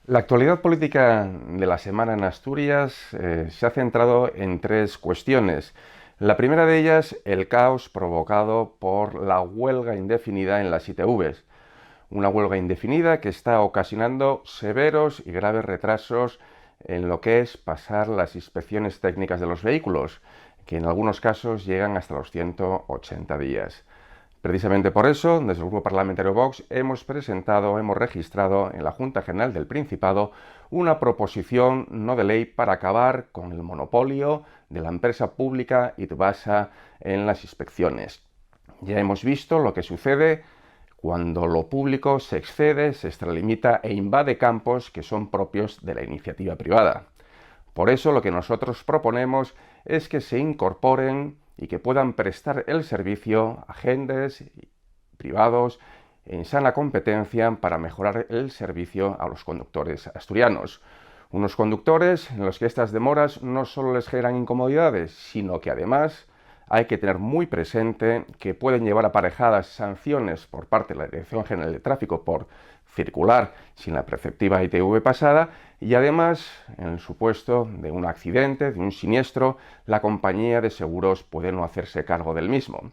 La actualidad política de la semana en Asturias se ha centrado en tres cuestiones. La primera de ellas, el caos provocado por la huelga indefinida en las ITVs. Una huelga indefinida que está ocasionando severos y graves retrasos en lo que es pasar las inspecciones técnicas de los vehículos, que en algunos casos llegan hasta los 180 días. Precisamente por eso, desde el Grupo Parlamentario Vox hemos registrado en la Junta General del Principado una proposición no de ley para acabar con el monopolio de la empresa pública Itbasa en las inspecciones. Ya hemos visto lo que sucede cuando lo público se excede, se extralimita e invade campos que son propios de la iniciativa privada. Por eso lo que nosotros proponemos es que se incorporen y que puedan prestar el servicio agentes privados en sana competencia para mejorar el servicio a los conductores asturianos. Unos conductores en los que estas demoras no solo les generan incomodidades, sino que además hay que tener muy presente que pueden llevar aparejadas sanciones por parte de la Dirección General de Tráfico por circular sin la preceptiva ITV pasada y además, en el supuesto de un accidente, de un siniestro, la compañía de seguros puede no hacerse cargo del mismo.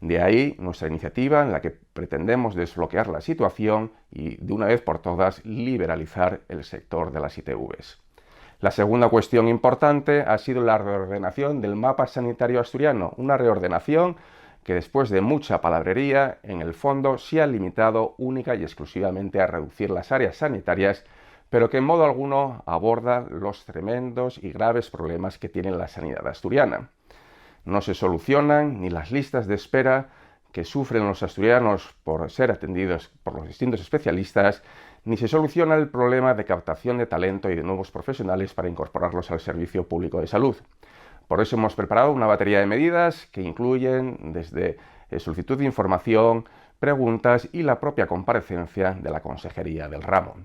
De ahí nuestra iniciativa en la que pretendemos desbloquear la situación y de una vez por todas liberalizar el sector de las ITVs. La segunda cuestión importante ha sido la reordenación del mapa sanitario asturiano, una reordenación que después de mucha palabrería, en el fondo se ha limitado única y exclusivamente a reducir las áreas sanitarias, pero que en modo alguno aborda los tremendos y graves problemas que tiene la sanidad asturiana. No se solucionan ni las listas de espera que sufren los asturianos por ser atendidos por los distintos especialistas, ni se soluciona el problema de captación de talento y de nuevos profesionales para incorporarlos al servicio público de salud. Por eso hemos preparado una batería de medidas que incluyen desde solicitud de información, preguntas y la propia comparecencia de la Consejería del ramo.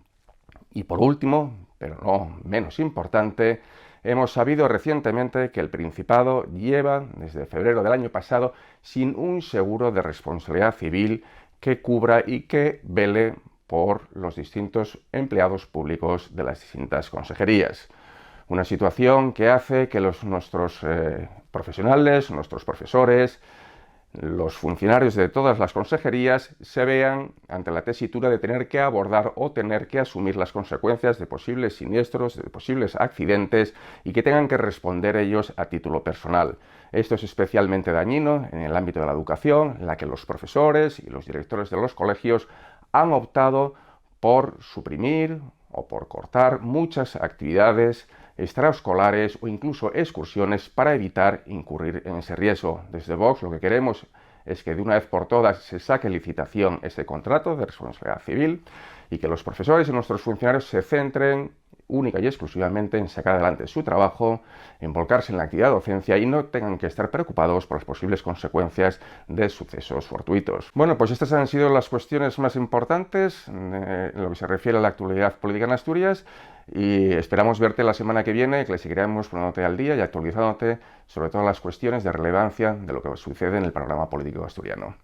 Y por último, pero no menos importante, hemos sabido recientemente que el Principado lleva desde febrero del año pasado sin un seguro de responsabilidad civil que cubra y que vele por los distintos empleados públicos de las distintas consejerías. Una situación que hace que nuestros profesionales, nuestros profesores, los funcionarios de todas las consejerías se vean ante la tesitura de tener que abordar o tener que asumir las consecuencias de posibles siniestros, de posibles accidentes y que tengan que responder ellos a título personal. Esto es especialmente dañino en el ámbito de la educación, en la que los profesores y los directores de los colegios han optado por suprimir o por cortar muchas actividades extraescolares o incluso excursiones para evitar incurrir en ese riesgo. Desde Vox lo que queremos es que de una vez por todas se saque licitación este contrato de responsabilidad civil y que los profesores y nuestros funcionarios se centren única y exclusivamente en sacar adelante su trabajo, en volcarse en la actividad de docencia y no tengan que estar preocupados por las posibles consecuencias de sucesos fortuitos. Bueno, pues estas han sido las cuestiones más importantes en lo que se refiere a la actualidad política en Asturias y esperamos verte la semana que viene, que le seguiremos poniéndote al día y actualizándote sobre todas las cuestiones de relevancia de lo que sucede en el panorama político asturiano.